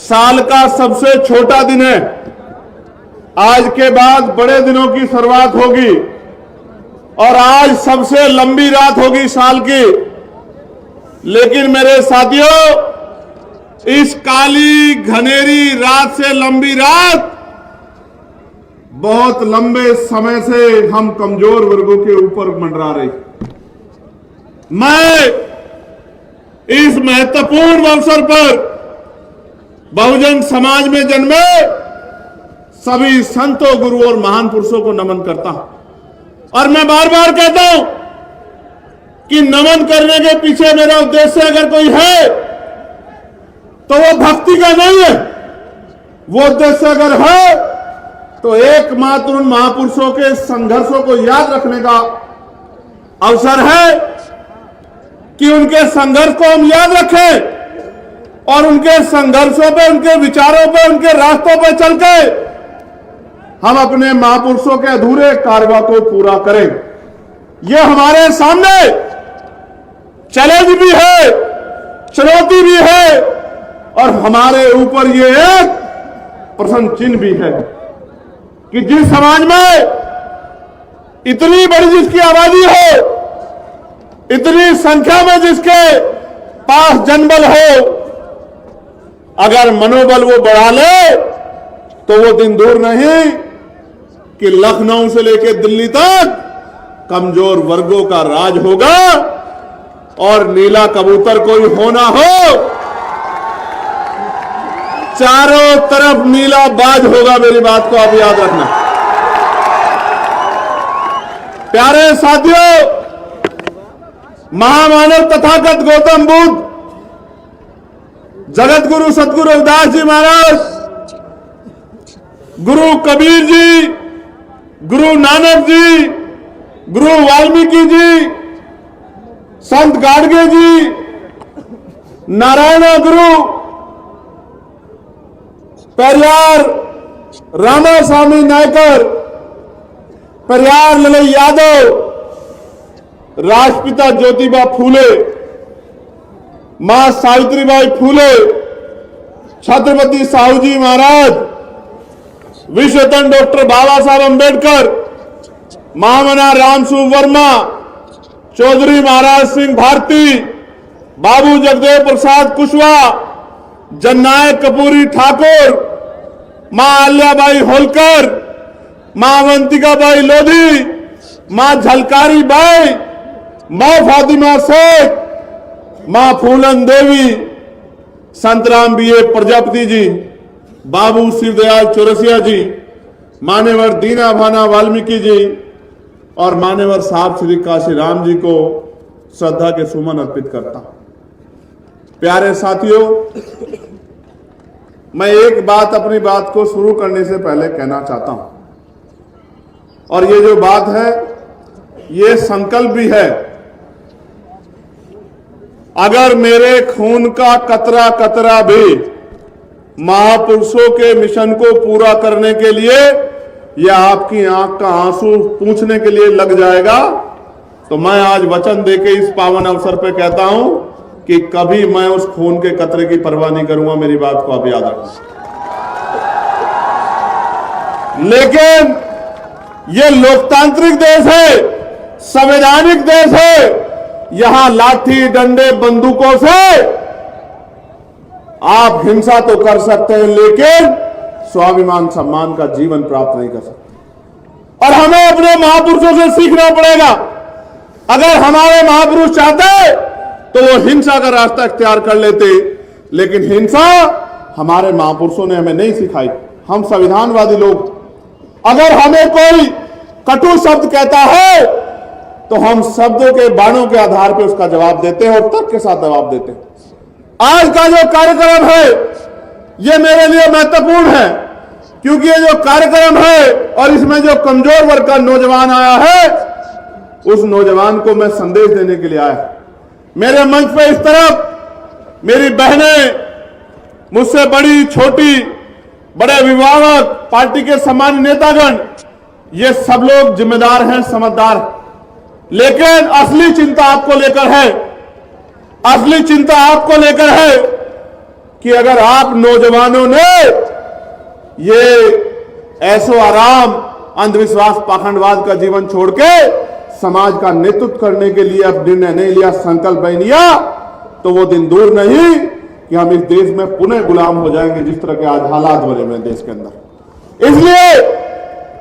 साल का सबसे छोटा दिन है। आज के बाद बड़े दिनों की शुरुआत होगी और आज सबसे लंबी रात होगी साल की। लेकिन मेरे साथियों, इस काली घनेरी रात से लंबी रात बहुत लंबे समय से हम कमजोर वर्गों के ऊपर मंडरा रही। मैं इस महत्वपूर्ण अवसर पर बहुजन समाज में जन्मे सभी संतों, गुरुओं और महान पुरुषों को नमन करता हूं। और मैं बार बार कहता हूं कि नमन करने के पीछे मेरा उद्देश्य अगर कोई है तो वो भक्ति का नहीं है। वो उद्देश्य अगर है तो एकमात्र उन महापुरुषों के संघर्षों को याद रखने का अवसर है कि उनके संघर्ष को हम याद रखें और उनके संघर्षों पे, उनके विचारों पे, उनके रास्तों पे चल के हम अपने महापुरुषों के अधूरे कार्य को पूरा करें। यह हमारे सामने चैलेंज भी है, चुनौती भी है और हमारे ऊपर यह एक प्रश्न चिन्ह भी है कि जिस समाज में इतनी बड़ी जिसकी आबादी हो, इतनी संख्या में जिसके पास जनबल हो, अगर मनोबल वो बढ़ा ले तो वो दिन दूर नहीं कि लखनऊ से लेकर दिल्ली तक कमजोर वर्गों का राज होगा और नीला कबूतर कोई होना हो, चारों तरफ नीला बाज होगा। मेरी बात को आप याद रखना। प्यारे साथियों, महामानव तथागत गौतम बुद्ध, जगत गुरु सतगुरु रविदास जी महाराज, गुरु कबीर जी, गुरु नानक जी, गुरु वाल्मीकि जी, संत गाडगे जी, नारायण गुरु, पेरियार रामास्वामी नायकर, पेरियार ललई यादव, राष्ट्रपिता ज्योतिबा फूले, मां सावित्रीबाई फूले, छत्रपति साहू जी महाराज, विश्वरत्न डॉक्टर बाबा साहब अंबेडकर, महामना रामसु वर्मा, चौधरी महाराज सिंह भारती, बाबू जगदेव प्रसाद कुशवाहा, जननायक कपूरी ठाकुर, मां अल्याबाई होलकर, मां अवंतिकाबाई लोधी, मां झलकारी बाई, मां फातिमा शेख, मां फूलन देवी, संतराम बीए प्रजापति जी, बाबू शिवदयाल चौरसिया जी, मान्यवर दीना भाना वाल्मीकि जी और मान्यवर साहब श्री काशीराम जी को श्रद्धा के सुमन अर्पित करता हूं। प्यारे साथियों, मैं एक बात अपनी बात को शुरू करने से पहले कहना चाहता हूं और ये जो बात है ये संकल्प भी है। अगर मेरे खून का कतरा कतरा भी महापुरुषों के मिशन को पूरा करने के लिए या आपकी आंख का आंसू पूंछने के लिए लग जाएगा तो मैं आज वचन देके इस पावन अवसर पे कहता हूं कि कभी मैं उस खून के कतरे की परवाह नहीं करूंगा। मेरी बात को आप याद रखें। लेकिन ये लोकतांत्रिक देश है, संवैधानिक देश है। यहां लाठी डंडे बंदूकों से आप हिंसा तो कर सकते हैं लेकिन स्वाभिमान सम्मान का जीवन प्राप्त नहीं कर सकते। और हमें अपने महापुरुषों से सीखना पड़ेगा। अगर हमारे महापुरुष चाहते तो वो हिंसा का रास्ता इख्तियार कर लेते, लेकिन हिंसा हमारे महापुरुषों ने हमें नहीं सिखाई। हम संविधानवादी लोग, अगर हमें कोई कटु शब्द कहता है तो हम शब्दों के बाणों के आधार पर उसका जवाब देते हैं और तर्क के साथ जवाब देते हैं। आज का जो कार्यक्रम है ये मेरे लिए महत्वपूर्ण है क्योंकि ये जो कार्यक्रम है और इसमें जो कमजोर वर्ग का नौजवान आया है उस नौजवान को मैं संदेश देने के लिए आया। मेरे मंच पे इस तरफ मेरी बहनें, मुझसे बड़ी छोटी, बड़े अभिभावक, पार्टी के सामान्य नेतागण, ये सब लोग जिम्मेदार हैं, समझदार हैं। लेकिन असली चिंता आपको लेकर है, असली चिंता आपको लेकर है कि अगर आप नौजवानों ने ये ऐसो आराम, अंधविश्वास, पाखंडवाद का जीवन छोड़ के समाज का नेतृत्व करने के लिए अब निर्णय नहीं लिया, संकल्प नहीं लिया, तो वो दिन दूर नहीं कि हम इस देश में पुनः गुलाम हो जाएंगे, जिस तरह के आज हालात बने हुए देश के अंदर। इसलिए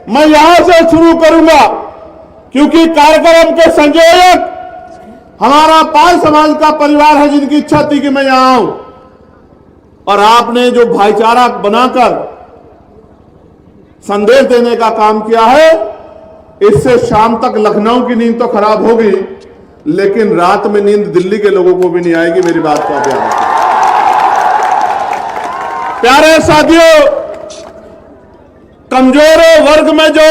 मैं यहां से शुरू करूंगा, क्योंकि कार्यक्रम के संयोजक हमारा पाल समाज का परिवार है, जिनकी इच्छा थी कि मैं यहां आऊं, और आपने जो भाईचारा बनाकर संदेश देने का काम किया है, इससे शाम तक लखनऊ की नींद तो खराब होगी, लेकिन रात में नींद दिल्ली के लोगों को भी नहीं आएगी। मेरी बात को आप याद रखें। प्यारे साथियों, कमजोर वर्ग में जो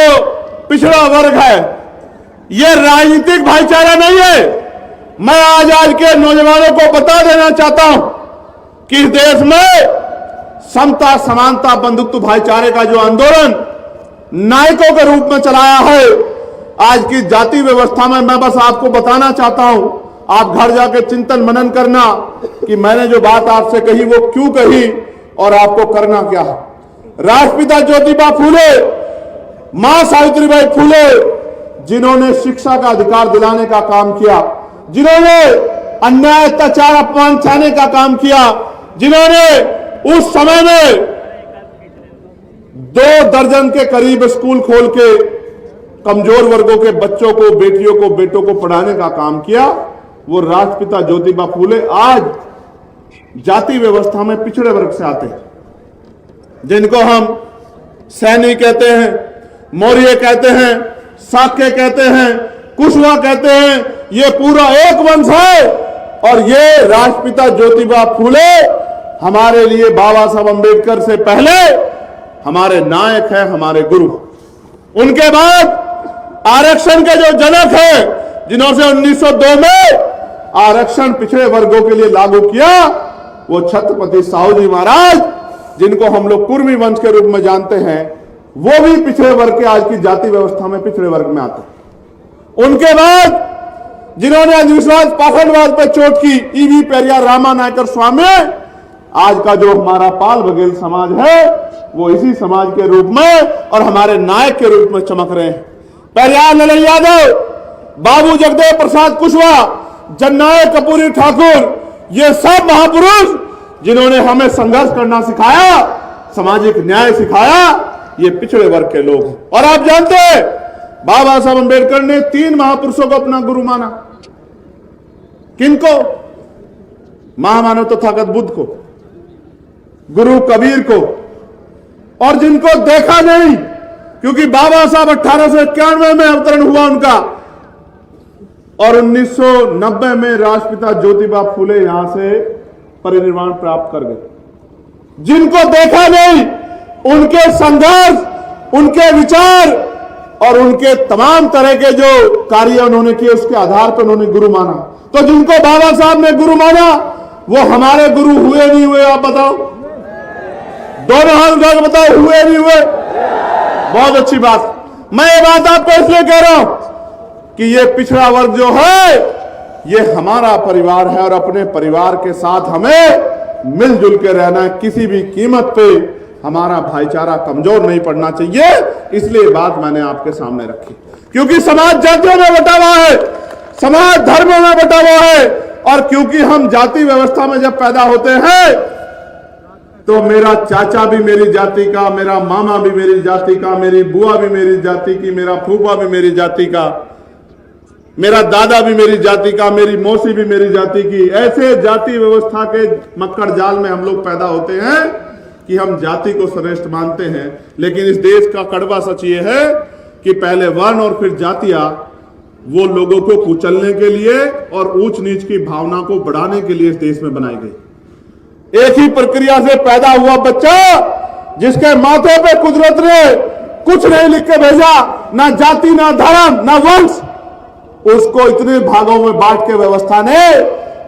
पिछड़ा वर्ग है, यह राजनीतिक भाईचारा नहीं है। मैं आज के नौजवानों को बता देना चाहता हूं कि इस देश में समता, समानता, बंधुत्व, भाईचारे का जो आंदोलन नायकों के रूप में चलाया है, आज की जाति व्यवस्था में मैं बस आपको बताना चाहता हूं, आप घर जाके चिंतन मनन करना कि मैंने जो बात आपसे कही वो क्यों कही और आपको करना क्या है। राष्ट्रपिता ज्योतिबा फूले, मां सावित्रीबाई फूले, जिन्होंने शिक्षा का अधिकार दिलाने का काम किया, जिन्होंने अन्याय, अत्याचार, अपमान सहने का काम किया, जिन्होंने उस समय में 2 दर्जन के करीब स्कूल खोल के कमजोर वर्गों के बच्चों को, बेटियों को, बेटों को पढ़ाने का काम किया, वो राष्ट्रपिता ज्योतिबा फूले आज जाति व्यवस्था में पिछड़े वर्ग से आते हैं, जिनको हम सैनी कहते हैं, मौर्य कहते हैं, शाक्य कहते हैं, कुशवा कहते हैं। ये पूरा एक वंश है, और ये राष्ट्रपिता ज्योतिबा फूले हमारे लिए बाबा साहब अंबेडकर से पहले हमारे नायक हैं, हमारे गुरु। उनके बाद आरक्षण के जो जनक हैं, जिन्होंने 1902 में आरक्षण पिछड़े वर्गों के लिए लागू किया, वो छत्रपति साहू जी महाराज, जिनको हम लोग कुर्मी वंश के रूप में जानते हैं, वो भी पिछड़े वर्ग के, आज की जाति व्यवस्था में पिछड़े वर्ग में आते हैं। उनके बाद जिन्होंने अंधविश्वास, पाखंडवाद पर चोट की, ईवी पेरियार, रामा नायकर स्वामी, आज का जो हमारा पाल बघेल समाज है, वो इसी समाज के रूप में और हमारे नायक के रूप में चमक रहे हैं। पेरियार लाल यादव, बाबू जगदेव प्रसाद कुशवाहा, जननायक कर्पूरी ठाकुर, ये सब महापुरुष जिन्होंने हमें संघर्ष करना सिखाया, सामाजिक न्याय सिखाया, ये पिछड़े वर्ग के लोग हैं। और आप जानते हैं, बाबा साहब अंबेडकर ने 3 महापुरुषों को अपना गुरु माना। किनको? महामानव तथागत बुद्ध को, गुरु कबीर को, और जिनको देखा नहीं, क्योंकि बाबा साहब 1891 में अवतरण हुआ उनका, और 1990 में राष्ट्रपिता ज्योतिबा फूले यहां से परिनिर्वाण प्राप्त कर गए। जिनको देखा नहीं, उनके संघर्ष, उनके विचार और उनके तमाम तरह के जो कार्य उन्होंने किए, उसके आधार पर उन्होंने गुरु माना। तो जिनको बाबा साहब ने गुरु माना, वो हमारे गुरु हुए नहीं हुए? आप बताओ, दोनों हाथ उठा के बताओ, हुए नहीं हुए? बहुत अच्छी बात। मैं ये बात आपको इसलिए कह रहा हूं कि ये पिछड़ा वर्ग जो है, ये हमारा परिवार है, और अपने परिवार के साथ हमें मिलजुल के रहना है। किसी भी कीमत पे हमारा भाईचारा कमजोर नहीं पड़ना चाहिए। इसलिए बात मैंने आपके सामने रखी, क्योंकि समाज जातियों में बटा हुआ है, समाज धर्मों में बटा हुआ है, और क्योंकि हम जाति व्यवस्था में जब पैदा होते हैं, तो मेरा चाचा भी मेरी जाति का, मेरा मामा भी मेरी जाति का, मेरी बुआ भी मेरी जाति की, मेरा फूफा भी मेरी जाति का, मेरा दादा भी मेरी जाति का, मेरी मौसी भी मेरी जाति की। ऐसे जाति व्यवस्था के मक्कड़ जाल में हम लोग पैदा होते हैं कि हम जाति को श्रेष्ठ मानते हैं। लेकिन इस देश का कड़वा सच ये है कि पहले वर्ण और फिर जातियां वो लोगों को कुचलने के लिए और ऊंच नीच की भावना को बढ़ाने के लिए इस देश में बनाई गई। एक ही प्रक्रिया से पैदा हुआ बच्चा, जिसके माथे पे कुदरत ने कुछ नहीं लिख के भेजा, ना जाति, ना धर्म, ना वंश, उसको इतने भागों में बांट के व्यवस्था ने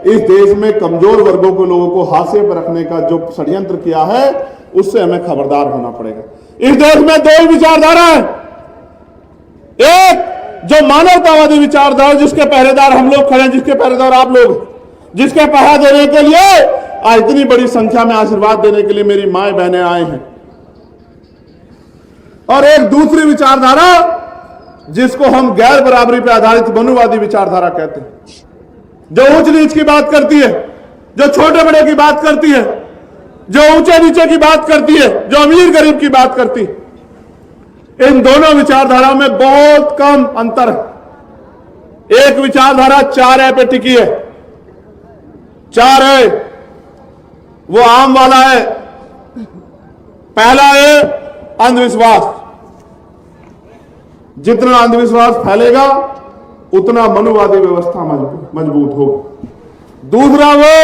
इस देश में कमजोर वर्गों के लोगों को हाशिए पर रखने का जो षड्यंत्र किया है, उससे हमें खबरदार होना पड़ेगा। इस देश में 2 ही विचारधारा है। एक जो मानवतावादी विचारधारा, जिसके पहरेदार हम लोग खड़े हैं, जिसके पहरेदार आप लोग, जिसके पहरा देने के लिए आज इतनी बड़ी संख्या में आशीर्वाद देने के लिए मेरी माए बहनें आए हैं। और एक दूसरी विचारधारा जिसको हम गैर बराबरी पर आधारित मनुवादी विचारधारा कहते हैं, जो ऊंच नीच की बात करती है, जो छोटे बड़े की बात करती है, जो ऊंचे नीचे की बात करती है, जो अमीर गरीब की बात करती है। इन दोनों विचारधाराओं में बहुत कम अंतर है। एक विचारधारा 4 पे टिकी है। 4 है वो आम वाला है। पहला है अंधविश्वास। जितना अंधविश्वास फैलेगा उतना मनुवादी व्यवस्था मजबूत होगी। दूसरा वो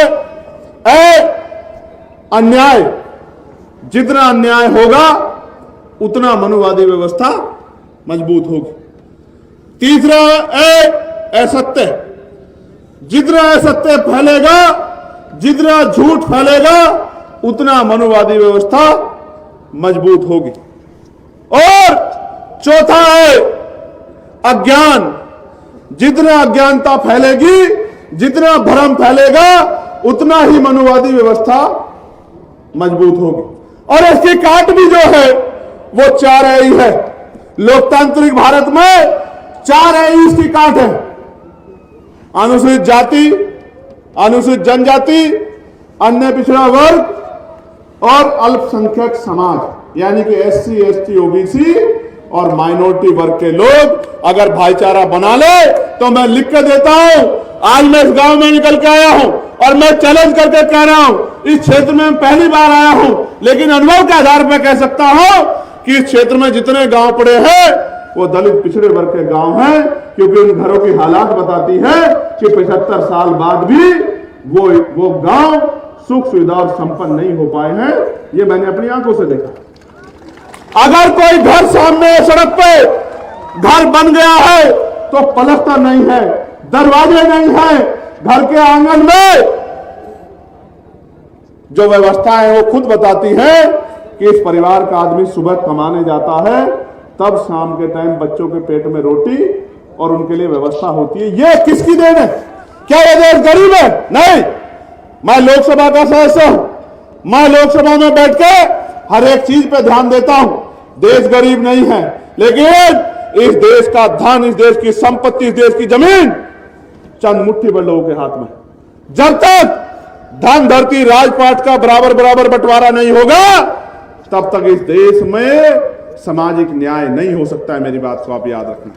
अन्याय। जितना अन्याय होगा उतना मनुवादी व्यवस्था मजबूत होगी। तीसरा असत्य। जितना असत्य फैलेगा, जितना झूठ फैलेगा, उतना मनुवादी व्यवस्था मजबूत होगी। और चौथा है अज्ञान। जितना अज्ञानता फैलेगी, जितना भ्रम फैलेगा, उतना ही मनुवादी व्यवस्था मजबूत होगी। और इसकी काट भी जो है वो 4 ही है। लोकतांत्रिक भारत में 4 इसकी काट है। अनुसूचित जाति, अनुसूचित जनजाति, अन्य पिछड़ा वर्ग और अल्पसंख्यक समाज, यानी कि SC, ST, OBC और माइनॉरिटी वर्ग के लोग अगर भाईचारा बना ले तो मैं लिख के देता हूं। आज मैं इस गांव में निकल के आया हूं और मैं चैलेंज करके कह रहा हूं, इस क्षेत्र में मैं पहली बार आया हूं, लेकिन अनुभव के आधार पर कह सकता हूं कि इस क्षेत्र में जितने गांव पड़े हैं वो दलित पिछड़े वर्ग के गांव हैं, क्योंकि उन घरों की हालात बताती है कि 75 साल बाद भी वो गांव सुख सुविधा और संपन्न नहीं हो पाए हैं। ये मैंने अपनी आंखों से देखा। अगर कोई घर सामने सड़क पे घर बन गया है तो पलस्तर नहीं है, दरवाजे नहीं है, घर के आंगन में जो व्यवस्था है वो खुद बताती है कि इस परिवार का आदमी सुबह कमाने जाता है, तब शाम के टाइम बच्चों के पेट में रोटी और उनके लिए व्यवस्था होती है। ये किसकी देन है? क्या ये देश गरीब है? नहीं। मैं लोकसभा का सदस्य हूं, मैं लोकसभा में बैठ के हर एक चीज पे ध्यान देता हूं। देश गरीब नहीं है, लेकिन इस देश का धन, इस देश की संपत्ति, इस देश की जमीन चंद मुट्ठी भर लोगों के हाथ में। जब तक धन धरती राजपाट का बराबर बराबर बंटवारा नहीं होगा, तब तक इस देश में सामाजिक न्याय नहीं हो सकता है। मेरी बात को आप याद रखना।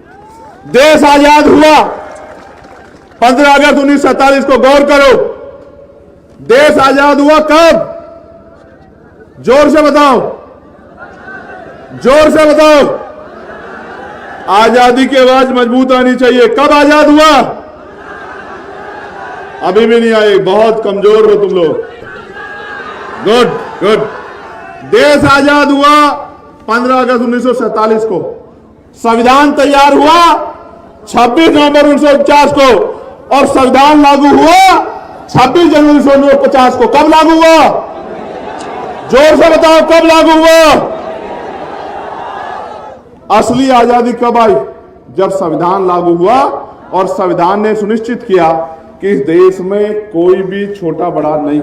देश आजाद हुआ 15 अगस्त 1947 को, गौर करो। देश आजाद हुआ कब? जोर से बताओ, जोर से बताओ। आजादी की आवाज मजबूत आनी चाहिए। कब आजाद हुआ? अभी भी नहीं आई, बहुत कमजोर हो तुम लोग। Good good. देश आजाद हुआ 15 अगस्त 1947 को। संविधान तैयार हुआ 26 नवंबर 1949 को और संविधान लागू हुआ 26 जनवरी 1950 को। कब लागू हुआ? जोर से बताओ, कब लागू हुआ? असली आजादी कब आई? जब संविधान लागू हुआ और संविधान ने सुनिश्चित किया कि इस देश में कोई भी छोटा बड़ा नहीं,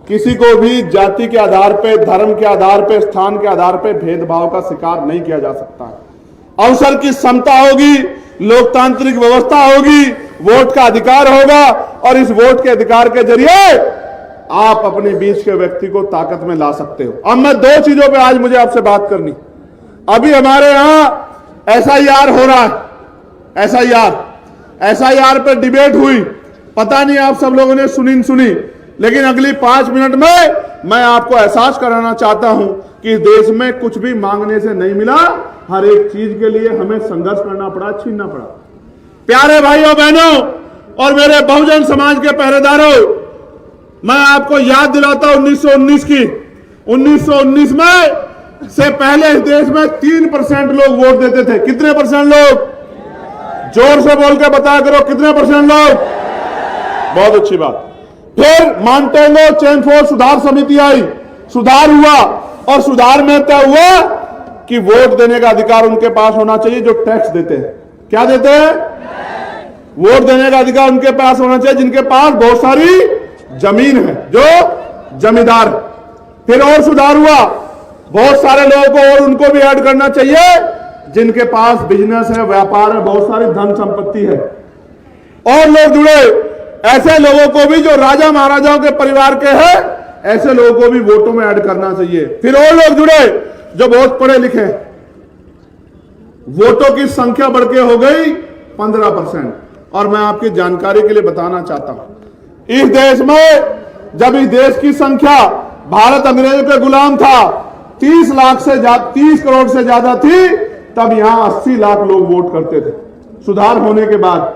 किसी को भी जाति के आधार पे, धर्म के आधार पे, स्थान के आधार पे भेदभाव का शिकार नहीं किया जा सकता है। अवसर की समता होगी, लोकतांत्रिक व्यवस्था होगी, वोट का अधिकार होगा और इस वोट के अधिकार के जरिए आप अपने बीच के व्यक्ति को ताकत में ला सकते हो। अब मैं 2 चीजों पे आज मुझे आपसे बात करनी। अभी हमारे यहां SIR हो रहा है। SIR पे डिबेट हुई, पता नहीं आप सब लोगों ने सुनी, लेकिन अगली 5 मिनट में मैं आपको एहसास कराना चाहता हूं कि देश में कुछ भी मांगने से नहीं मिला। हर एक चीज के लिए हमें संघर्ष करना पड़ा, छीनना पड़ा। प्यारे भाइयों बहनों और मेरे बहुजन समाज के पहरेदारों, मैं आपको याद दिलाता हूं 1919 की। 1919 में से पहले इस देश में 3% लोग वोट देते थे। कितने परसेंट लोग? जोर से बोल के बताया करो, कितने परसेंट लोग? बहुत अच्छी बात। फिर मांटेगो चेमफोर्ड सुधार समिति आई, सुधार हुआ और सुधार में तय हुआ कि वोट देने का अधिकार उनके पास होना चाहिए जो टैक्स देते हैं। क्या देते हैं? वोट देने का अधिकार उनके पास होना चाहिए जिनके पास बहुत सारी जमीन है, जो जमींदार। फिर और सुधार हुआ, बहुत सारे लोगों को और उनको भी ऐड करना चाहिए जिनके पास बिजनेस है, व्यापार है, बहुत सारी धन संपत्ति है। और लोग जुड़े, ऐसे लोगों को भी जो राजा महाराजाओं के परिवार के हैं, ऐसे लोगों को भी वोटों में ऐड करना चाहिए। फिर और लोग जुड़े जो बहुत पढ़े लिखे। वोटों की संख्या बढ़ के हो गई 15%। और मैं आपकी जानकारी के लिए बताना चाहता हूं, इस देश में जब इस देश की संख्या, भारत अंग्रेजों के गुलाम था, 30 करोड़ से ज्यादा थी, तब यहां 80 लाख लोग वोट करते थे। सुधार होने के बाद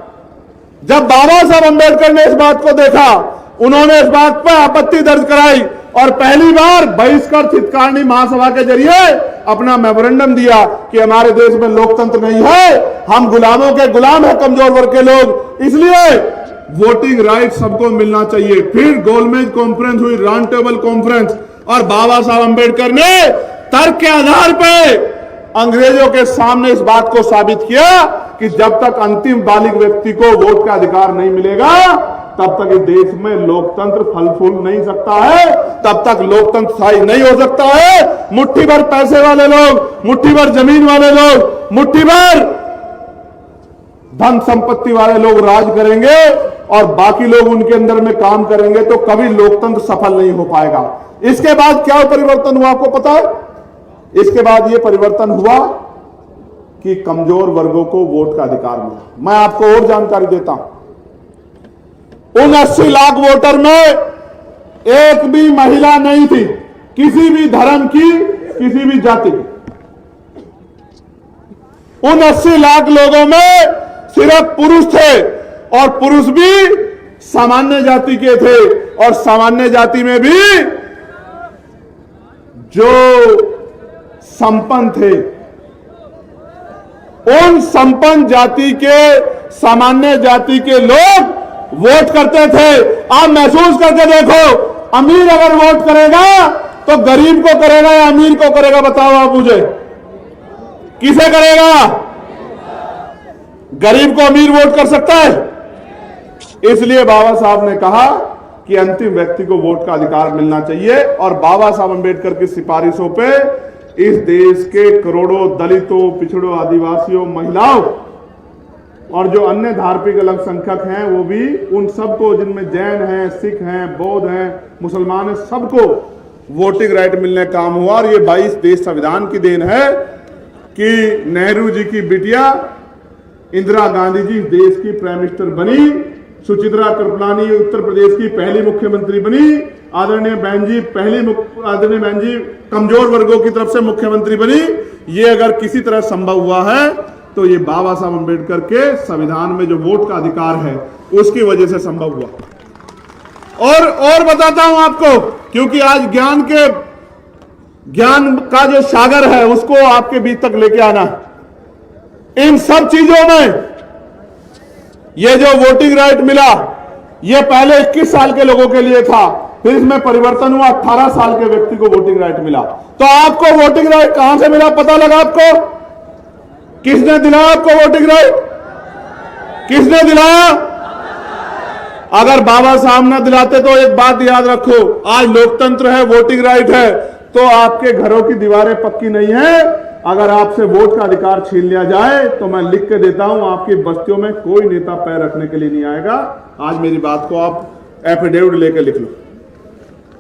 जब बाबा साहब अंबेडकर ने इस बात को देखा, उन्होंने इस बात पर आपत्ति दर्ज कराई और पहली बार बहिष्कृत हितकारिणी महासभा के जरिए अपना मेमोरेंडम दिया कि हमारे देश में लोकतंत्र नहीं है, हम गुलामों के गुलाम है, कमजोर वर्ग के लोग, इसलिए वोटिंग राइट सबको मिलना चाहिए। फिर गोलमेज कॉन्फ्रेंस हुई, राउंड टेबल कॉन्फ्रेंस, और बाबा साहब अंबेडकर ने तर्क के आधार पर अंग्रेजों के सामने इस बात को साबित किया कि जब तक अंतिम बालिग व्यक्ति को वोट का अधिकार नहीं मिलेगा, तब तक इस देश में लोकतंत्र फल फूल नहीं सकता है, तब तक लोकतंत्र स्थायी नहीं हो सकता है। मुट्ठी भर पैसे वाले लोग, मुट्ठी भर जमीन वाले लोग, मुट्ठी भर धन संपत्ति वाले लोग राज करेंगे और बाकी लोग उनके अंदर में काम करेंगे, तो कभी लोकतंत्र सफल नहीं हो पाएगा। इसके बाद क्या परिवर्तन हुआ आपको पता है? इसके बाद यह परिवर्तन हुआ कि कमजोर वर्गों को वोट का अधिकार मिला। मैं आपको और जानकारी देता हूं, उन 80 लाख वोटर में एक भी महिला नहीं थी, किसी भी धर्म की, किसी भी जाति की। उन 80 लाख लोगों में सिर्फ पुरुष थे, और पुरुष भी सामान्य जाति के थे, और सामान्य जाति में भी जो संपन्न थे। उन संपन्न जाति के, सामान्य जाति के लोग वोट करते थे। आप महसूस करके देखो, अमीर अगर वोट करेगा तो गरीब को करेगा या अमीर को करेगा? बताओ आप मुझे, किसे करेगा? गरीब को अमीर वोट कर सकता है? इसलिए बाबा साहब ने कहा कि अंतिम व्यक्ति को वोट का अधिकार मिलना चाहिए, और बाबा साहब अंबेडकर की सिफारिशों पे इस देश के करोड़ों दलितों, पिछड़ों, आदिवासियों, महिलाओं और जो अन्य धार्मिक अल्पसंख्यक हैं, वो भी, उन सबको, जिनमें जैन हैं, सिख हैं, बौद्ध हैं, मुसलमान हैं, सबको वोटिंग राइट मिलने का काम हुआ। और ये 22 देश संविधान की देन है कि नेहरू जी की बिटिया इंदिरा गांधी जी देश की प्राइम मिनिस्टर बनी, सुचित्रा कृपलानी उत्तर प्रदेश की पहली मुख्यमंत्री बनी, आदरणीय बहन जी कमजोर वर्गों की तरफ से मुख्यमंत्री बनी। ये अगर किसी तरह संभव हुआ है तो ये बाबा साहब अंबेडकर के संविधान में जो वोट का अधिकार है उसकी वजह से संभव हुआ। और बताता हूं आपको, क्योंकि आज ज्ञान का जो सागर है उसको आपके बीच तक लेके आना। इन सब चीजों में ये जो वोटिंग राइट मिला, ये पहले 21 साल के लोगों के लिए था, फिर इसमें परिवर्तन हुआ, 18 साल के व्यक्ति को वोटिंग राइट मिला। तो आपको वोटिंग राइट कहां से मिला पता लगा आपको? किसने दिलाया आपको वोटिंग राइट? किसने दिलाया? अगर बाबा साहब ना दिलाते तो एक बात याद रखो, आज लोकतंत्र है, वोटिंग राइट है, तो आपके घरों की दीवारें पक्की नहीं है। अगर आपसे वोट का अधिकार छीन लिया जाए तो मैं लिख के देता हूं, आपकी बस्तियों में कोई नेता पैर रखने के लिए नहीं आएगा। आज मेरी बात को आप एफिडेविट लेके लिख लो।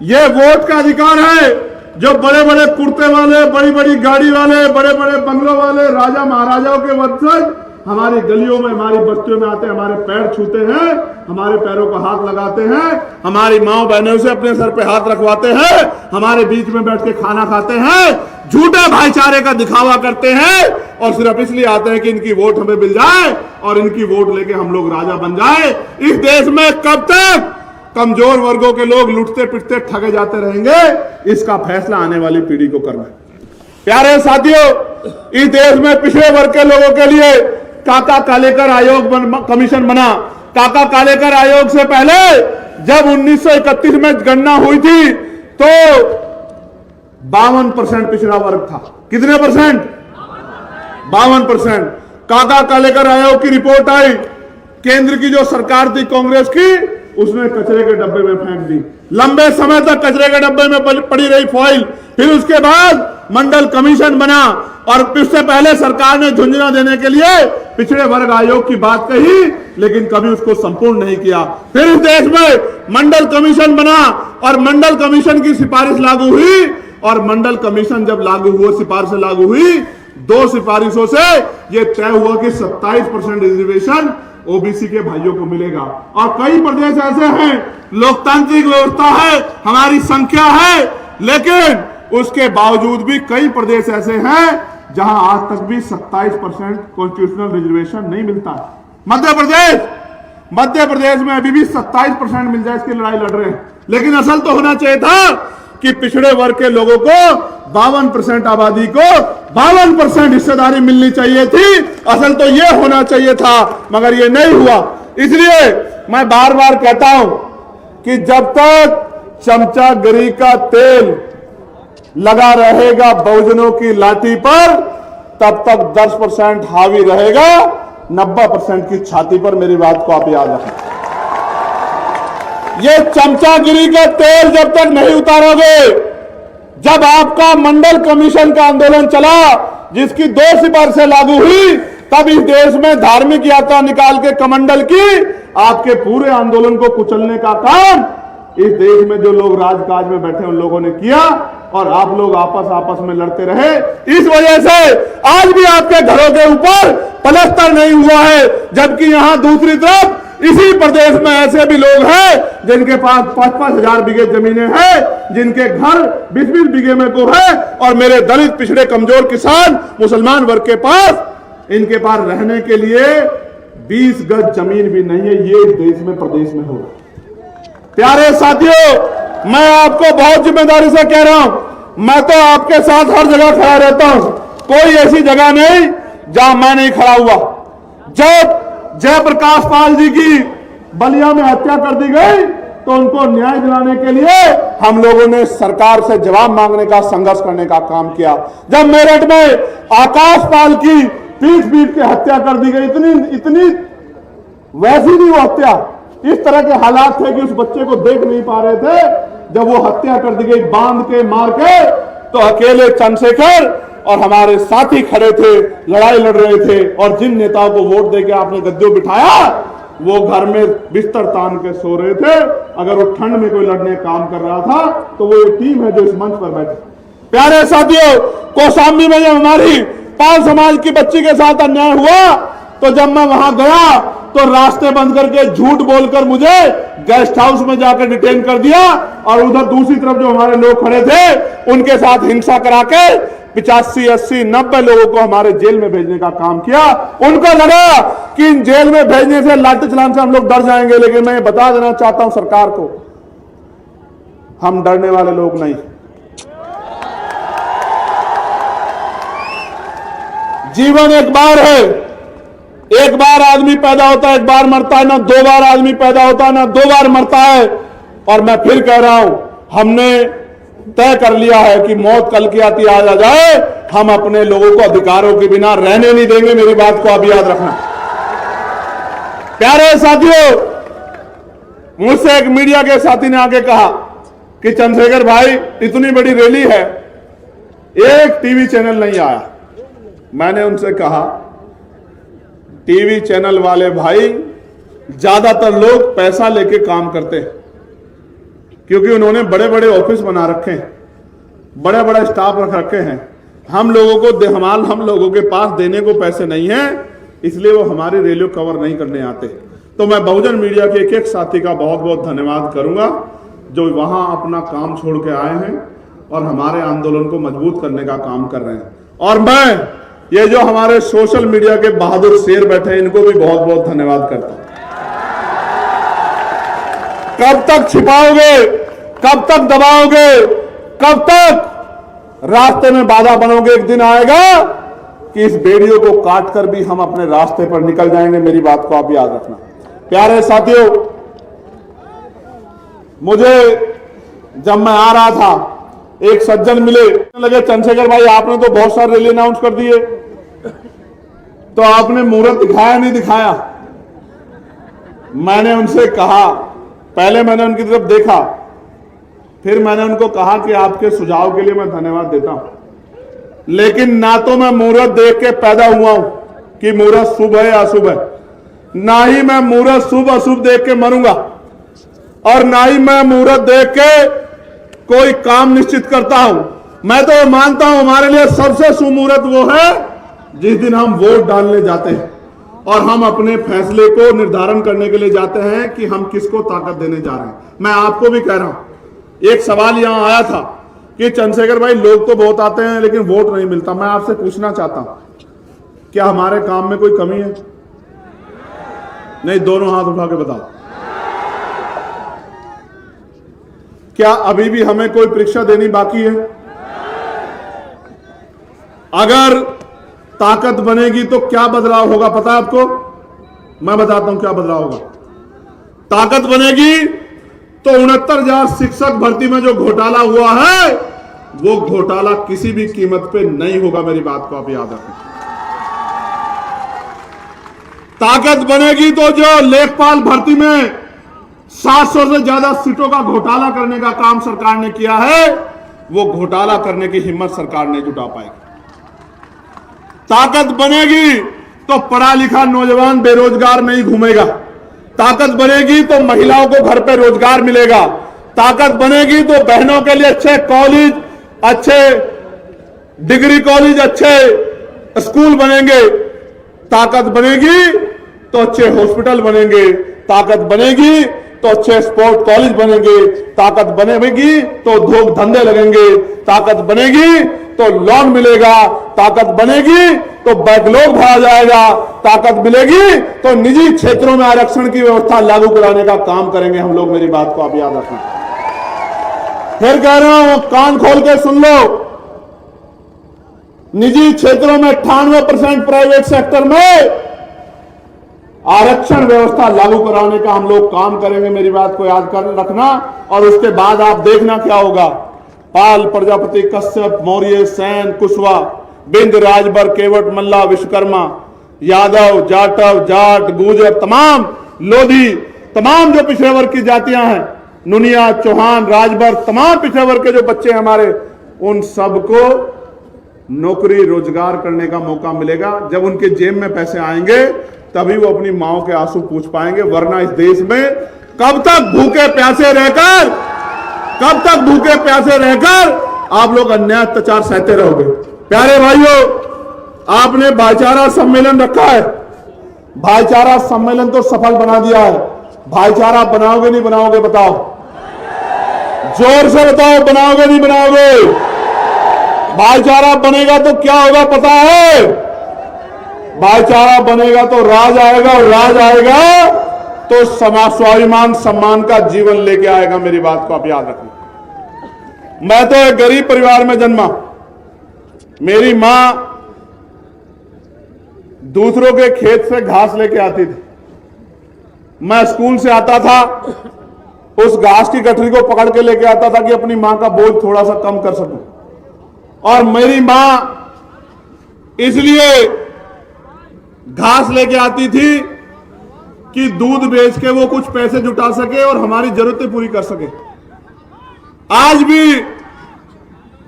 यह वोट का अधिकार है जो बड़े बड़े कुर्ते वाले, बड़ी बड़ी गाड़ी वाले, बड़े बड़े बंगलों वाले, राजा महाराजाओं के वंशज हमारी गलियों में, हमारी बस्तियों में आते हैं, हमारे पैर छूते हैं, हमारे पैरों को हाथ लगाते हैं, हमारी माओ बहनों से अपने सर पे हाथ रखवाते हैं, हमारे बीच में बैठ के खाना खाते हैं, झूठे भाईचारे का दिखावा करते हैं, और सिर्फ इसलिए आते हैं कि इनकी वोट हमें मिल जाए और इनकी वोट लेके हम लोग राजा बन जाए। इस देश में कब तक कमजोर वर्गों के लोग लुटते पिटते ठगे जाते रहेंगे, इसका फैसला आने वाली पीढ़ी को करना है। प्यारे साथियों, इस देश में पिछड़े वर्ग के लोगों के लिए काका कालेकर आयोग कमीशन बना। काका कालेकर आयोग से पहले जब 1931 में गणना हुई थी तो 52% पिछड़ा वर्ग था। कितने परसेंट? 52%। काका कालेकर आयोग की रिपोर्ट आई, केंद्र की जो सरकार थी कांग्रेस की, उसने कचरे के डब्बे में फेंक दी। लंबे समय तक कचरे के डब्बे में पड़ी रही फाइल। फिर उसके बाद मंडल कमीशन बना और उससे पहले सरकार ने झुंझुनू देने के लिए पिछड़े वर्ग आयोग की बात कही, लेकिन कभी उसको संपूर्ण नहीं किया। फिर इस देश में मंडल कमीशन बना और मंडल कमीशन की सिफारिश लागू हुई, और मंडल कमीशन जब लागू हुआ, सिफारिश लागू हुई, 2 सिफारिशों से यह तय हुआ कि 27% रिजर्वेशन ओबीसी के भाइयों को मिलेगा। और कई प्रदेश ऐसे हैं, लोकतांत्रिक व्यवस्था है, हमारी संख्या है, लेकिन उसके बावजूद भी कई प्रदेश ऐसे हैं जहां आज तक भी 27% कॉन्स्टिट्यूशनल रिजर्वेशन नहीं मिलता। मध्य प्रदेश में अभी भी 27% मिल जाए, इसकी लड़ाई लड़ रहे हैं। लेकिन असल तो होना चाहिए था कि पिछड़े वर्ग के लोगों को 52% आबादी को 52% हिस्सेदारी मिलनी चाहिए थी। असल तो यह होना चाहिए था, मगर यह नहीं हुआ। इसलिए मैं बार बार कहता हूं कि जब तक चमचागिरी का तेल लगा रहेगा बहुजनों की लाठी पर, तब तक 10% हावी रहेगा 90% की छाती पर। मेरी बात को आप याद रखें। ये चमचागिरी का तेल जब तक नहीं उतारोगे, जब आपका मंडल कमीशन का आंदोलन चला जिसकी 2 सिफारिशें लागू हुई, तब इस देश में धार्मिक यात्रा निकाल के कमंडल की आपके पूरे आंदोलन को कुचलने का काम इस देश में जो लोग राजकाज में बैठे उन लोगों ने किया, और आप लोग आपस में लड़ते रहे। इस वजह से आज भी आपके घरों के ऊपर पलस्तर नहीं हुआ है, जबकि यहां दूसरी तरफ इसी प्रदेश में ऐसे भी लोग हैं जिनके पास 5-5 हजार बीघे जमीनें हैं, जिनके घर 20-20 बीघे में को है, और मेरे दलित पिछड़े कमजोर किसान मुसलमान वर्ग के पास इनके पास रहने के लिए 20 गज जमीन भी नहीं है। ये इस देश में प्रदेश में हो। प्यारे साथियों, मैं आपको बहुत जिम्मेदारी से कह रहा हूं, मैं तो आपके साथ हर जगह खड़ा रहता हूं। कोई ऐसी जगह नहीं जहां मैं नहीं खड़ा हुआ। जब जयप्रकाश पाल जी की बलिया में हत्या कर दी गई, तो उनको न्याय दिलाने के लिए हम लोगों ने सरकार से जवाब मांगने का, संघर्ष करने का काम किया। जब मेरठ में आकाश पाल की पीट के हत्या कर दी गई, इतनी वैसी नहीं वो हत्या, इस तरह के हालात थे कि उस बच्चे को देख नहीं पा रहे थे। जब वो हत्या कर दी गई बांध के मार के, तो अकेले चंद्रशेखर और हमारे साथी खड़े थे, लड़ाई लड़ रहे थे। और जिन नेताओं को वोट देके आपने गद्दे बिठाया, वो घर में बिस्तर तान के सो रहे थे। अगर वो ठंड में कोई लड़ने काम कर रहा था, तो वो एक टीम है जो इस मंच पर बैठे। प्यारे साथियों, कौशाम्बी में जब हमारी पाल समाज की बच्ची के साथ अन्याय हुआ, तो जब मैं वहां गया तो रास्ते बंद करके झूठ बोलकर मुझे गेस्ट हाउस में जाकर डिटेन कर दिया, और उधर दूसरी तरफ जो हमारे लोग खड़े थे उनके साथ हिंसा करा के 85, 80, 90 लोगों को हमारे जेल में भेजने का काम किया। उनको लगा कि इन जेल में भेजने से, लाठी चलाने से हम लोग डर जाएंगे, लेकिन मैं बता देना चाहता हूं सरकार को, हम डरने वाले लोग नहीं। जीवन एक बार है, एक बार आदमी पैदा होता है, एक बार मरता है, ना 2 बार आदमी पैदा होता है, ना 2 बार मरता है। और मैं फिर कह रहा हूं, हमने तय कर लिया है कि मौत कल की आती आ जाए, हम अपने लोगों को अधिकारों के बिना रहने नहीं देंगे। मेरी बात को आप याद रखना। प्यारे साथियों, मुझसे एक मीडिया के साथी ने आके कहा कि चंद्रशेखर भाई, इतनी बड़ी रैली है, एक टीवी चैनल नहीं आया। मैंने उनसे कहा, टीवी चैनल वाले भाई, ज्यादातर लोग पैसा लेके काम करते हैं, क्योंकि उन्होंने बड़े बड़े ऑफिस बना रखे हैं, बड़े बड़े स्टाफ रख रखे हैं। हम लोगों के पास देने को पैसे नहीं है, इसलिए वो हमारी रैलियों कवर नहीं करने आते। तो मैं बहुजन मीडिया के एक साथी का बहुत बहुत धन्यवाद करूंगा, जो वहां अपना काम छोड़ के आए हैं और हमारे आंदोलन को मजबूत करने का काम कर रहे हैं। और मैं ये जो हमारे सोशल मीडिया के बहादुर शेर बैठे हैं, इनको भी बहुत बहुत धन्यवाद करता हूं। कब तक छिपाओगे, कब तक दबाओगे, कब तक रास्ते में बाधा बनोगे? एक दिन आएगा कि इस बेड़ियों को काटकर भी हम अपने रास्ते पर निकल जाएंगे। मेरी बात को आप याद रखना। प्यारे साथियों, मुझे जब मैं आ रहा था, एक सज्जन मिले, लगे चंद्रशेखर भाई आपने तो बहुत सारे रैली अनाउंस कर दिए, तो आपने मुहूर्त दिखाया नहीं दिखाया? मैंने उनसे कहा पहले मैंने उनकी तरफ देखा, फिर मैंने उनको कहा कि आपके सुझाव के लिए मैं धन्यवाद देता हूं, लेकिन ना तो मैं मुहूर्त देख के पैदा हुआ हूं कि मुहूर्त शुभ है या अशुभ है, ना ही मैं मुहूर्त शुभ अशुभ देख के मरूंगा, और ना ही मैं मुहूर्त देख के कोई काम निश्चित करता हूं। मैं तो मानता हूं हमारे लिए सबसे शुभ मुहूर्त वो है जिस दिन हम वोट डालने जाते हैं और हम अपने फैसले को निर्धारण करने के लिए जाते हैं कि हम किसको ताकत देने जा रहे हैं। मैं आपको भी कह रहा हूं, एक सवाल यहां आया था कि चंद्रशेखर भाई लोग तो बहुत आते हैं लेकिन वोट नहीं मिलता। मैं आपसे पूछना चाहता हूं, क्या हमारे काम में कोई कमी है? नहीं, दोनों हाथ उठा के बताओ। क्या अभी भी हमें कोई परीक्षा देनी बाकी है? अगर ताकत बनेगी तो क्या बदलाव होगा पता है आपको? मैं बताता हूं क्या बदलाव होगा। ताकत बनेगी तो 69,000 शिक्षक भर्ती में जो घोटाला हुआ है वो घोटाला किसी भी कीमत पे नहीं होगा। मेरी बात को आप याद रखें। ताकत बनेगी तो जो लेखपाल भर्ती में 700 से ज्यादा सीटों का घोटाला करने का काम सरकार ने किया है, वो घोटाला करने की हिम्मत सरकार नहीं जुटा पाएगी। ताकत बनेगी तो पढ़ा लिखा नौजवान बेरोजगार नहीं घूमेगा। ताकत बनेगी तो महिलाओं को घर पे रोजगार मिलेगा। ताकत बनेगी तो बहनों के लिए अच्छे कॉलेज, अच्छे डिग्री कॉलेज, अच्छे स्कूल बनेंगे। ताकत बनेगी तो अच्छे हॉस्पिटल बनेंगे। ताकत बनेगी तो अच्छे स्पोर्ट कॉलेज बनेंगे। ताकत बनेगी तो उद्योग धंधे लगेंगे। ताकत बनेगी तो लोन मिलेगा। ताकत बनेगी तो बैकलॉग भरा जाएगा। ताकत मिलेगी तो निजी क्षेत्रों में आरक्षण की व्यवस्था लागू कराने का काम करेंगे हम लोग। मेरी बात को आप याद रखें। फिर कह रहा हूं, कान खोल के सुन लो। निजी क्षेत्रों में 98%, प्राइवेट सेक्टर में आरक्षण व्यवस्था लागू कराने का हम लोग काम करेंगे। मेरी बात को याद कर रखना। और उसके बाद आप देखना क्या होगा। पाल, प्रजापति, कश्यप, मौर्य, सैन, कुशवाहा, बिंद, राजभर, केवट, मल्ला, विश्वकर्मा, यादव, जाटव, जाट, गुर्जर, तमाम लोधी, तमाम जो पिछड़े वर्ग की जातियां हैं, नुनिया, चौहान, राजभर, तमाम पिछड़े वर्ग के जो बच्चे हमारे, उन सबको नौकरी रोजगार करने का मौका मिलेगा। जब उनके जेब में पैसे आएंगे तभी वो अपनी माओ के आंसू पूछ पाएंगे। वरना इस देश में कब तक भूखे प्यासे रहकर आप लोग अन्याय अत्याचार सहते रहोगे। प्यारे भाइयों, आपने भाईचारा सम्मेलन रखा है। भाईचारा सम्मेलन तो सफल बना दिया है। भाईचारा बनाओगे नहीं बनाओगे? बताओ, जोर से बताओ, बनाओगे नहीं बनाओगे? भाईचारा बनेगा तो क्या होगा पता है? भाईचारा बनेगा तो राज आएगा, और राज आएगा तो स्वाभिमान सम्मान का जीवन लेके आएगा। मेरी बात को आप याद रखें। मैं तो एक गरीब परिवार में जन्मा। मेरी मां दूसरों के खेत से घास लेके आती थी। मैं स्कूल से आता था, उस घास की गठरी को पकड़ के लेके आता था कि अपनी मां का बोझ थोड़ा सा कम कर सकूं। और मेरी मां इसलिए घास लेके आती थी कि दूध बेच के वो कुछ पैसे जुटा सके और हमारी जरूरतें पूरी कर सके। आज भी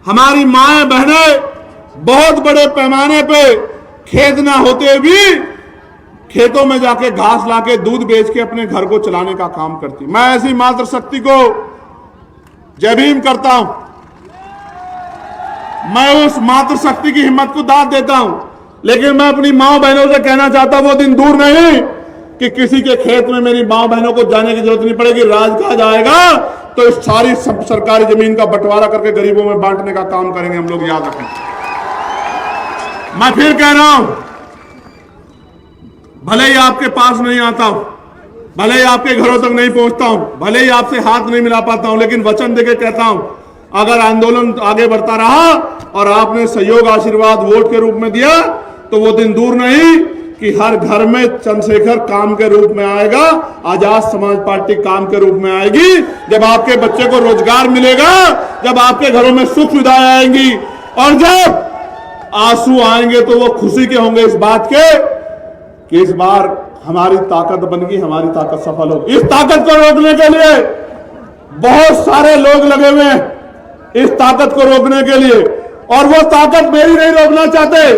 हमारी माएं बहनें बहुत बड़े पैमाने पे खेत ना होते भी खेतों में जाके घास लाके दूध बेच के अपने घर को चलाने का काम करती। मैं ऐसी मातृशक्ति को जय भीम करता हूं। मैं उस मातृशक्ति की हिम्मत को दाद देता हूं। लेकिन मैं अपनी मां बहनों से कहना चाहता हूं, वो दिन दूर नहीं कि किसी के खेत में मेरी मां बहनों को जाने की जरूरत नहीं पड़ेगी। राज कहा जाएगा तो इस सारी सरकारी जमीन का बंटवारा करके गरीबों में बांटने का काम करेंगे हम लोग, याद रखें। मैं फिर कह रहा हूं, भले ही आपके पास नहीं आता हूं, भले ही आपके घरों तक नहीं पहुंचता हूं, भले ही आपसे हाथ नहीं मिला पाता हूं, लेकिन वचन देके कहता हूं, अगर आंदोलन आगे बढ़ता रहा और आपने सहयोग आशीर्वाद वोट के रूप में दिया तो वो दिन दूर नहीं कि हर घर में चंद्रशेखर काम के रूप में आएगा, आजाद समाज पार्टी काम के रूप में आएगी। जब आपके बच्चे को रोजगार मिलेगा, जब आपके घरों में सुख सुविधाएं आएंगी और जब आंसू आएंगे तो वो खुशी के होंगे इस बात के कि इस बार हमारी ताकत बन गई, हमारी ताकत सफल होगी। इस ताकत को रोकने के लिए बहुत सारे लोग लगे हुए हैं, इस ताकत को रोकने के लिए। और वो ताकत मेरी नहीं रोकना चाहते,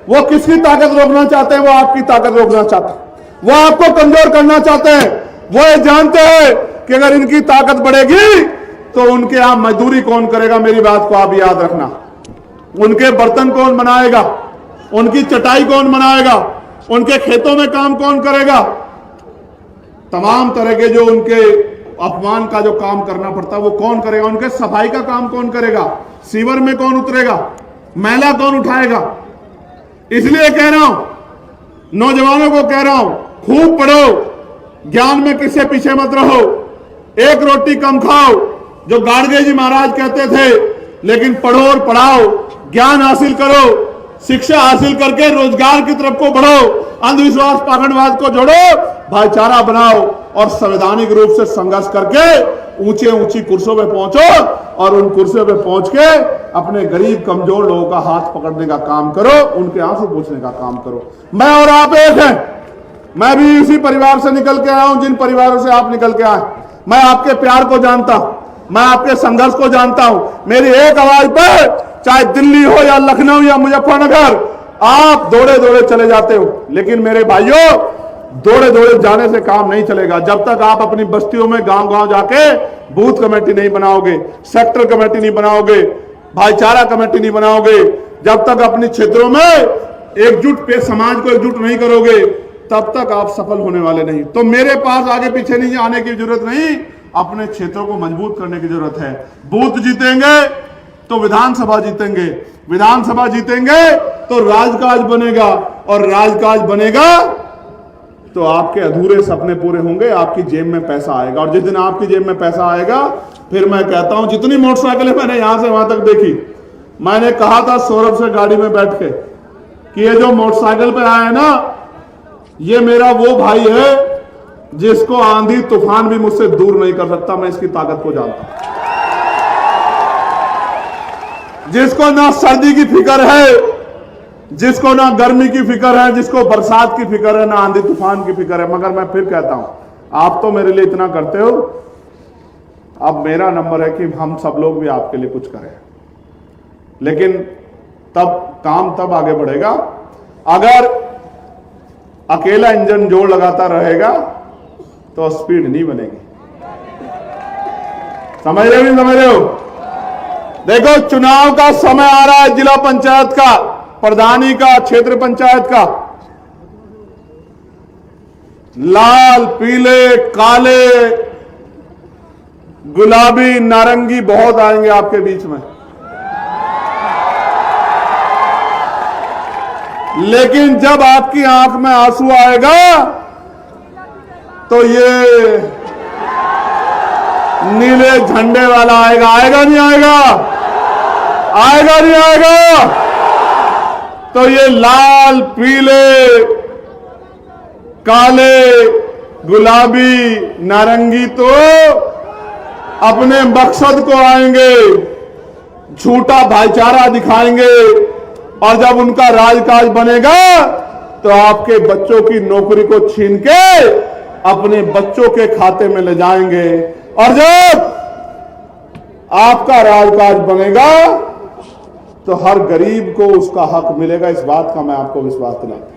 वो किसकी ताकत रोकना चाहते हैं? वो आपकी ताकत रोकना चाहते हैं, वो आपको कमजोर करना चाहते हैं। वो ये जानते हैं कि अगर इनकी ताकत बढ़ेगी तो उनके यहां मजदूरी कौन करेगा। मेरी बात को आप याद रखना, उनके बर्तन कौन बनाएगा, उनकी चटाई कौन बनाएगा, उनके खेतों में काम कौन करेगा। तमाम तरह के जो उनके अपमान का जो काम करना पड़ता है वो कौन करेगा, उनके सफाई का काम कौन करेगा, सीवर में कौन उतरेगा, मैला कौन उठाएगा। इसलिए कह रहा हूं, नौजवानों को कह रहा हूं, खूब पढ़ो, ज्ञान में किससे पीछे मत रहो, एक रोटी कम खाओ जो गाड़गे जी महाराज कहते थे, लेकिन पढ़ो और पढ़ाओ, ज्ञान हासिल करो, शिक्षा हासिल करके रोजगार की तरफ को बढ़ो, अंधविश्वास पाखंडवाद को जोड़ो, भाईचारा बनाओ और संवैधानिक रूप से संघर्ष करके ऊंचे ऊंची कुर्सियों पे पहुंचो और उन कुर्सियों पे पहुंच के अपने गरीब कमजोर लोगों का हाथ पकड़ने का काम करो, उनके आंसू पूछने का काम करो। मैं और आप एक हैं, मैं भी इसी परिवार से निकल के आया हूं जिन परिवारों से आप निकल के आए। मैं आपके प्यार को जानता हूं, मैं आपके संघर्ष को जानता हूं। मेरी एक आवाज पर चाहे दिल्ली हो या लखनऊ या मुजफ्फरनगर आप दौड़े दौड़े चले जाते हो, लेकिन मेरे भाइयों दौड़े दौड़े जाने से काम नहीं चलेगा। जब तक आप अपनी बस्तियों में गांव गांव जाके बूथ कमेटी नहीं बनाओगे, सेक्टर कमेटी नहीं बनाओगे, भाईचारा कमेटी नहीं बनाओगे, जब तक अपने क्षेत्रों में एकजुट पे समाज को एकजुट नहीं करोगे, तब तक आप सफल होने वाले नहीं। तो मेरे पास आगे पीछे नहीं आने की जरूरत नहीं, अपने क्षेत्रों को मजबूत करने की जरूरत है। बूथ जीतेंगे तो विधानसभा जीतेंगे, विधानसभा जीतेंगे तो राजकाज बनेगा, और राजकाज बनेगा तो आपके अधूरे सपने पूरे होंगे, आपकी जेब में पैसा आएगा। और जिस दिन आपकी जेब में पैसा आएगा, फिर मैं कहता हूं जितनी मोटरसाइकिलें मैंने यहां से वहां तक देखी, मैंने कहा था सौरभ से गाड़ी में बैठ के कि ये जो मोटरसाइकिल पे आया है ना, ये मेरा वो भाई है जिसको आंधी तूफान भी मुझसे दूर नहीं कर सकता। मैं इसकी ताकत को जानता हूं, जिसको ना सर्दी की फिक्र है, जिसको ना गर्मी की फिक्र है, जिसको बरसात की फिक्र है, ना आंधी तूफान की फिक्र है। मगर मैं फिर कहता हूं, आप तो मेरे लिए इतना करते हो, अब मेरा नंबर है कि हम सब लोग भी आपके लिए कुछ करें। लेकिन तब काम तब आगे बढ़ेगा अगर अकेला इंजन जोर लगाता रहेगा तो स्पीड नहीं बनेगी। समझ रहे हो नहीं समझ रहे हो? देखो, चुनाव का समय आ रहा है, जिला पंचायत का, प्रधानी का, क्षेत्र पंचायत का। लाल, पीले, काले, गुलाबी, नारंगी बहुत आएंगे आपके बीच में, लेकिन जब आपकी आंख में आंसू आएगा तो ये नीले झंडे वाला आएगा। आएगा नहीं आएगा? आएगा नहीं आएगा? तो ये लाल, पीले, काले, गुलाबी, नारंगी तो अपने मकसद को आएंगे, झूठा भाईचारा दिखाएंगे, और जब उनका राजकाज बनेगा तो आपके बच्चों की नौकरी को छीन के अपने बच्चों के खाते में ले जाएंगे। और जब आपका राजकाज बनेगा तो हर गरीब को उसका हक मिलेगा। इस बात का मैं आपको विश्वास दिलाता हूं।